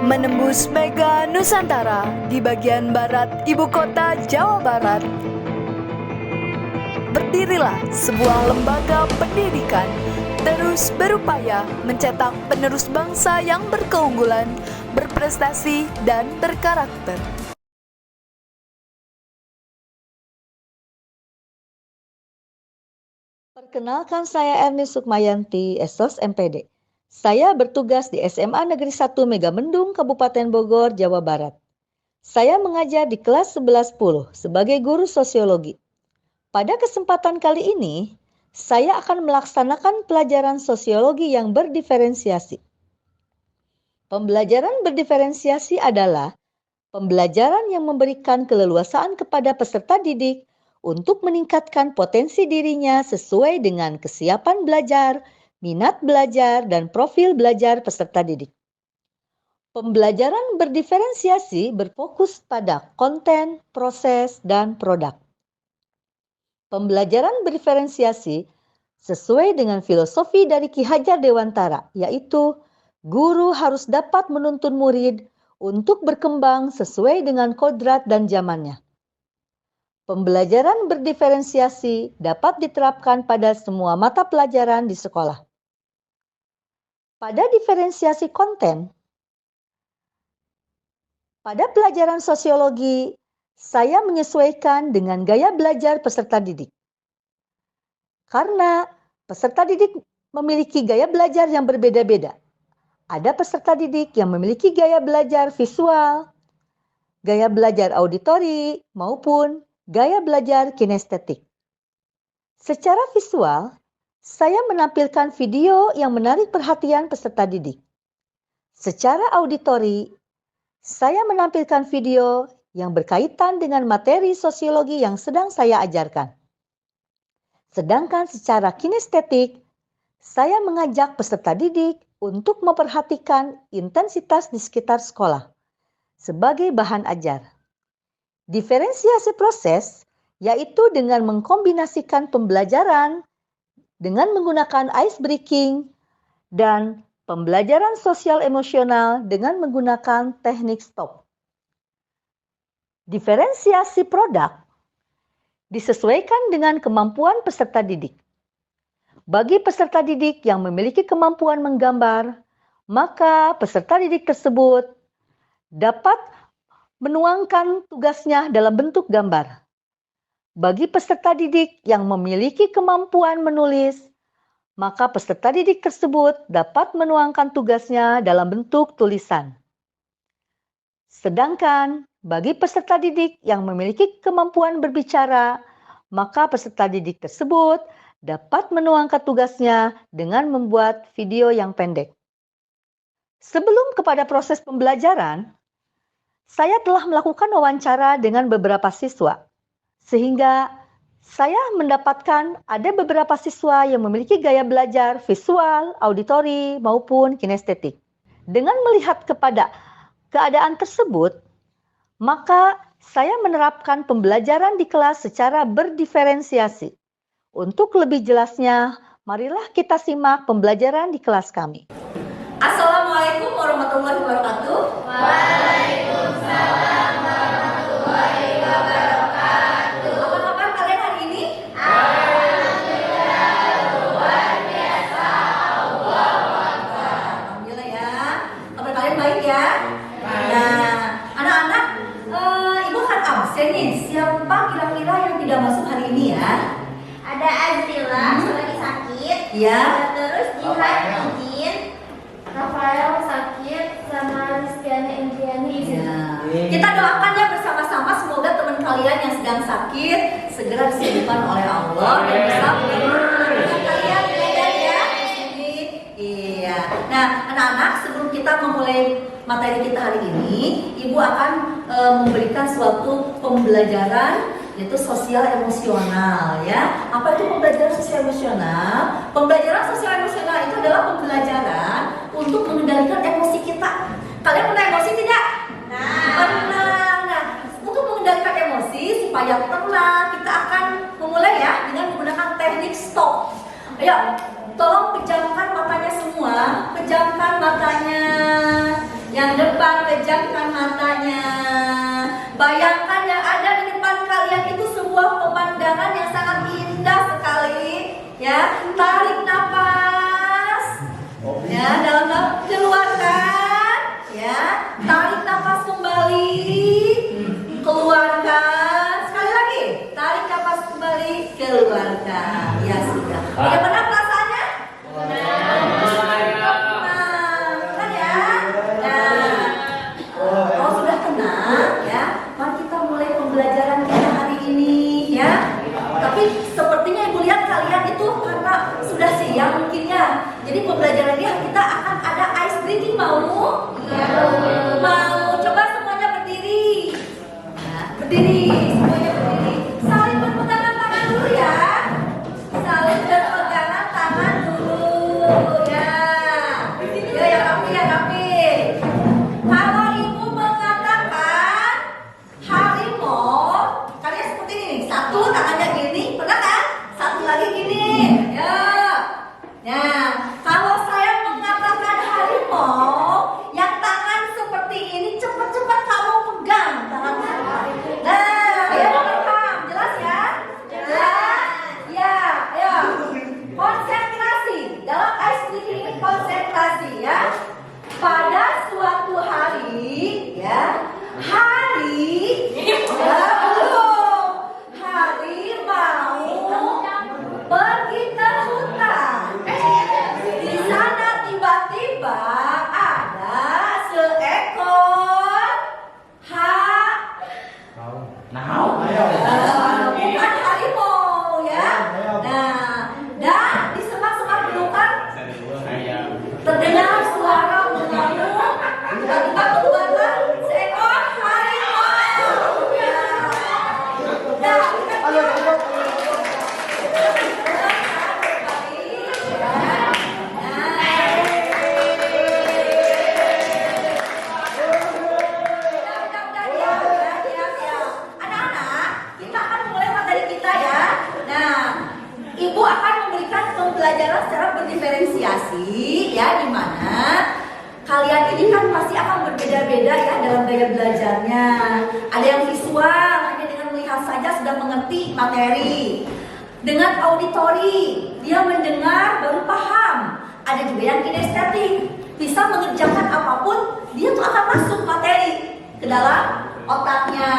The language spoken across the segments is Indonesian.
menembus Mega Nusantara di bagian barat ibu kota Jawa Barat. Berdirilah sebuah lembaga pendidikan, terus berupaya mencetak penerus bangsa yang berkeunggulan, berprestasi, dan berkarakter. Perkenalkan, saya Erni Sukmayanti, Esos MPD. Saya bertugas di SMA Negeri 1 Megamendung, Kabupaten Bogor, Jawa Barat. Saya mengajar di kelas 11-10 sebagai guru sosiologi. Pada kesempatan kali ini, saya akan melaksanakan pelajaran sosiologi yang berdiferensiasi. Pembelajaran berdiferensiasi adalah pembelajaran yang memberikan keleluasaan kepada peserta didik untuk meningkatkan potensi dirinya sesuai dengan kesiapan belajar, minat belajar, dan profil belajar peserta didik. Pembelajaran berdiferensiasi berfokus pada konten, proses, dan produk. Pembelajaran berdiferensiasi sesuai dengan filosofi dari Ki Hajar Dewantara, yaitu guru harus dapat menuntun murid untuk berkembang sesuai dengan kodrat dan zamannya. Pembelajaran berdiferensiasi dapat diterapkan pada semua mata pelajaran di sekolah. Pada diferensiasi konten, pada pelajaran sosiologi, saya menyesuaikan dengan gaya belajar peserta didik. Karena peserta didik memiliki gaya belajar yang berbeda-beda. Ada peserta didik yang memiliki gaya belajar visual, gaya belajar auditori, maupun gaya belajar kinestetik. Secara visual, saya menampilkan video yang menarik perhatian peserta didik. Secara auditori, saya menampilkan video yang berkaitan dengan materi sosiologi yang sedang saya ajarkan. Sedangkan secara kinestetik, saya mengajak peserta didik untuk memperhatikan intensitas di sekitar sekolah sebagai bahan ajar. Diferensiasi proses yaitu dengan mengkombinasikan pembelajaran dengan menggunakan ice breaking dan pembelajaran sosial emosional dengan menggunakan teknik stop. Diferensiasi produk disesuaikan dengan kemampuan peserta didik. Bagi peserta didik yang memiliki kemampuan menggambar, maka peserta didik tersebut dapat menuangkan tugasnya dalam bentuk gambar. Bagi peserta didik yang memiliki kemampuan menulis, maka peserta didik tersebut dapat menuangkan tugasnya dalam bentuk tulisan. Sedangkan bagi peserta didik yang memiliki kemampuan berbicara, maka peserta didik tersebut dapat menuangkan tugasnya dengan membuat video yang pendek. Sebelum kepada proses pembelajaran, saya telah melakukan wawancara dengan beberapa siswa, sehingga saya mendapatkan ada beberapa siswa yang memiliki gaya belajar visual, auditori, maupun kinestetik. Dengan melihat kepada keadaan tersebut, maka saya menerapkan pembelajaran di kelas secara berdiferensiasi. Untuk lebih jelasnya, marilah kita simak pembelajaran di kelas kami. Assalamualaikum warahmatullahi wabarakatuh. Waalaikumsalam warahmatullahi wabarakatuh. Apa kabar kalian hari ini? Alhamdulillah, luar biasa. Allahu Akbar. Alhamdulillah ya. Kabar kalian baik ya? Nah, anak-anak, ibu kan absen nih. Siapa kira-kira yang tidak masuk hari ini ya? Ada Azrila, lagi sakit. Ya. Terus Jihan izin. Rafael sakit, sama Rizkyani Indriani izin. Ya. Kita doakan ya bersama-sama, semoga teman kalian yang sedang sakit segera disembuhkan oleh Allah dan bisa menyembuhkan kalian ya. Iya. Nah, anak-anak, sebelum kita memulai materi kita hari ini, Ibu akan memberikan suatu pembelajaran yaitu sosial emosional ya. Apa itu pembelajaran sosial emosional? Pembelajaran sosial emosional itu adalah pembelajaran untuk mengendalikan emosi kita. Kalian pernah emosi tidak? Pernah. Nah, untuk mengendalikan emosi supaya tenang, kita akan memulai ya dengan menggunakan teknik stop. Ayo, tolong pejamkan matanya semua, pejamkan matanya yang depan pejamkan matanya. Bayangkan yang ada di depan kalian itu sebuah pemandangan yang sangat indah sekali. Ya, tarik nafas. Ya, dalam keluarkan. Ya, tarik nafas kembali. Keluarkan. Sekali lagi, tarik nafas kembali, keluarkan. Ya sudah. Bagaimana perasaannya? Kan ya? Nah, kalau sudah tenang, ya, mari kita mulai pembelajaran kita hari ini, ya. Tapi sepertinya ibu lihat kalian itu karena sudah siang mungkin ya. Jadi pembelajarannya kita akan ada ice breathing, mau? Mau? Coba semuanya berdiri. Nah, berdiri, semuanya berdiri. Saling berpegangan tangan dulu ya. Saling berpegangan tangan dulu ya. Ya, yang rapi, yang rapi. Kalau ibu mengatakan harimau, kalian seperti ini nih. Satu tangannya gini, pernah kan? Satu lagi gini. Ya. Nah, kalau saya mengatakan harimau, yang tangan seperti ini cepat-cepat kamu pegang tangan. Nah, ya paham, jelas ya? Jelas. Ya, ayo. Konsentrasi dalam ice breathing ini, konsentrasi ya. Pada suatu hari, ya, hari mau pergi ke hutan. Di sana tiba-tiba ada seekor bukan harimau ya. Nah, dan di semak-semak belukar terdengar suara mengamuk. Tiba-tiba keluarlah seekor harimau. Ya. Nah, anak-anak, kita akan mulai materi kita ya. Nah, ibu akan memberikan pembelajaran secara berdiferensiasi ya, di mana kalian ini kan pasti akan berbeda-beda ya dalam gaya belajarnya. Ada yang visual, hanya dengan melihat saja sudah mengerti materi. Dengan auditori, dia mendengar baru paham. Ada juga yang kinestetik, bisa mengerjakan apapun, dia tuh akan masuk materi ke dalam otaknya.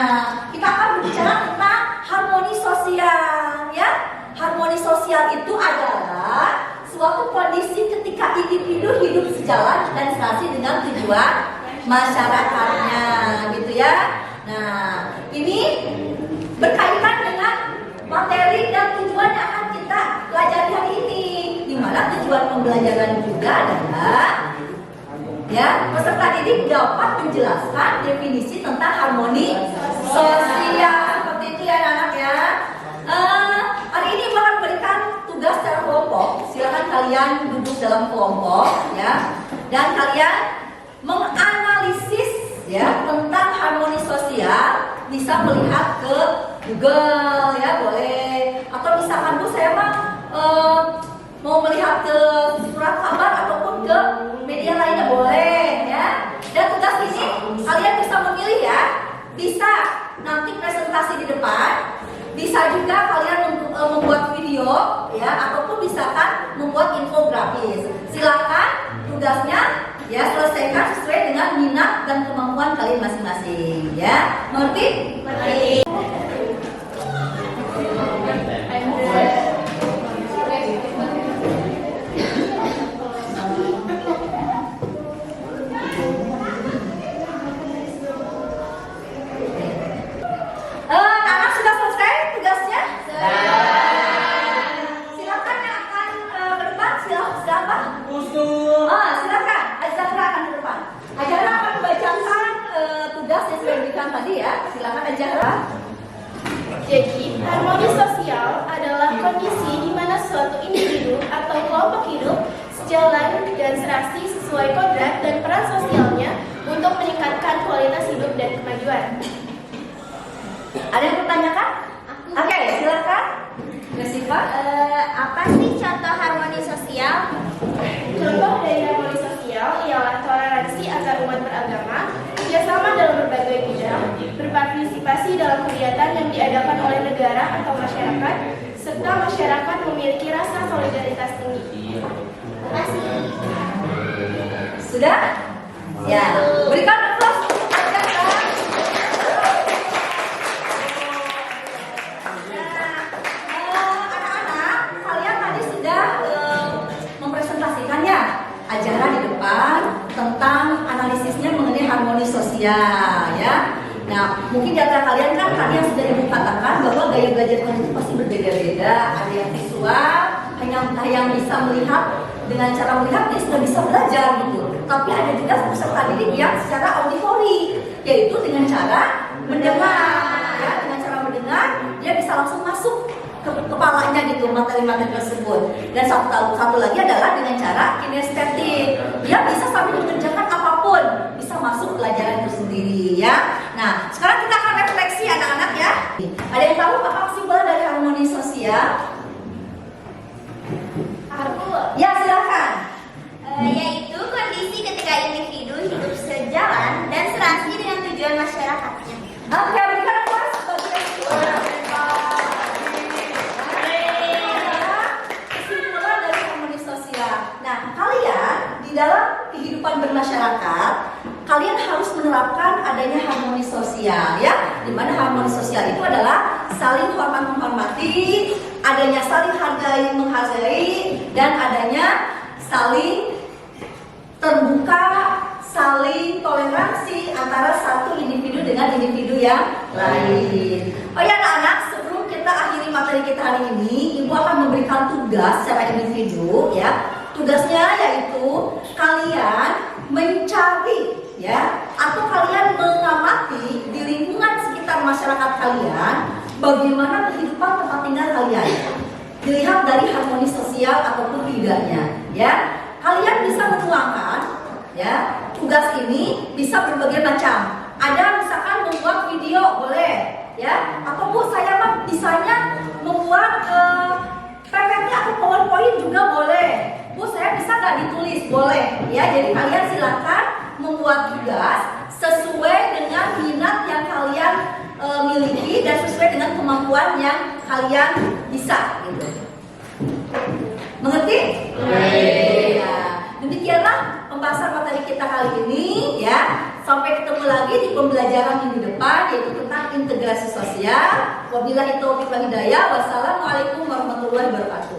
Kita akan berbicara tentang harmoni sosial ya. Harmoni sosial itu adalah suatu kondisi ketika individu hidup sejalan dan serasi dengan tujuan masyarakatnya, gitu ya. Nah, ini berkaitan dengan materi dan tujuan yang akan kita pelajari hari ini, di mana tujuan pembelajaran juga adalah ya, peserta didik dapat menjelaskan definisi tentang harmoni sosial. Seperti itu ya anak-anak ya. Hari ini Ibu akan berikan tugas secara kelompok. Silakan kalian duduk dalam kelompok ya, dan kalian menganalisis ya tentang harmoni sosial. Bisa melihat ke Google ya, boleh. Atau misalkan Bu, saya mah mau melihat ke surat kabar ataupun ke media lainnya, boleh ya. Dan tugas ini kalian bisa memilih ya. Bisa nanti presentasi di depan, bisa juga kalian membuat video ya, ataupun misalkan membuat infografis. Silakan tugasnya ya, selesaikan sesuai dengan minat dan kemampuan kalian masing-masing ya. Mengerti? Mengerti. Anak sudah selesai tugasnya? Silakan yang akan ke depan, silakan. Silakan, Azahra akan ke depan. Azahra akan membacakan tugas yang sudah diberikan tadi ya. Silakan Azahra. Jadi, harmoni sosial adalah kondisi di mana suatu individu atau kelompok hidup sejalan dan serasi sesuai kodrat dan peran sosialnya untuk meningkatkan kualitas hidup dan kemajuan. Ada yang bertanyakan? Oke, silakan. Siva. Apa sih contoh harmoni sosial? Contoh dari harmoni sosial ialah toleransi antar umat beragama, kerjasama berpartisipasi dalam kegiatan yang diadakan oleh negara atau masyarakat, serta masyarakat memiliki rasa solidaritas tinggi. Terima kasih. Sudah? Ya, berikan aplaus untuk kalian. Anak-anak, kalian tadi sudah mempresentasikan ya ajaran di depan tentang analisisnya mengenai harmoni sosial ya. Nah, mungkin di antara kalian kan tadi yang sudah ibu katakan bahwa gaya belajar kalian itu pasti berbeda-beda. Ada yang visual, hanya yang bisa melihat dengan cara melihat dia sudah bisa belajar gitu. Tapi ada juga peserta didik yang secara auditori, yaitu dengan cara mendengar. Ya, dengan cara mendengar dia bisa langsung masuk ke kepalanya gitu materi-materi tersebut. Dan satu lagi adalah dengan cara kinestetik. Dia bisa sambil mengerjakan apapun, bisa masuk pelajaran itu sendiri ya. Nah, sekarang kita akan refleksi anak-anak ya. Ada yang tahu apa kesimpulan dari harmoni sosial? Ya, silakan. Yaitu kondisi ketika individu hidup sejalan dan serasi dengan tujuan masyarakatnya. Oke, berikan aplaus bagi kesimpulan dari harmoni sosial. Nah, kalian di dalam kehidupan bermasyarakat, kalian harus menerapkan adanya harmoni sosial ya. Di mana harmoni sosial itu adalah saling hormat menghormati, adanya saling hargai menghargai, dan adanya saling terbuka, saling toleransi antara satu individu dengan individu yang lain. Oh ya anak-anak, sebelum kita akhiri materi kita hari ini, Ibu akan memberikan tugas secara individu ya. Tugasnya yaitu kalian mencari ya, atau kalian mengamati di lingkungan sekitar masyarakat kalian bagaimana kehidupan tempat tinggal kalian. Dilihat dari harmoni sosial ataupun tidaknya ya. Kalian bisa menuangkan ya, tugas ini bisa berbagai macam. Ada misalkan membuat video boleh ya, atau Bu saya mah bisanya membuat PPT atau PowerPoint juga boleh. Bu saya bisa nggak ditulis boleh ya. Jadi kalian silakan membuat tugas sesuai dengan minat yang kalian miliki dan sesuai dengan kemampuan yang kalian bisa gitu. Mengerti? Ya. Demikianlah pembahasan materi kita kali ini ya. Sampai ketemu lagi di pembelajaran minggu depan, yaitu tentang integrasi sosial. Wabillahi taufiq wal hidayah. Wassalamualaikum warahmatullahi wabarakatuh.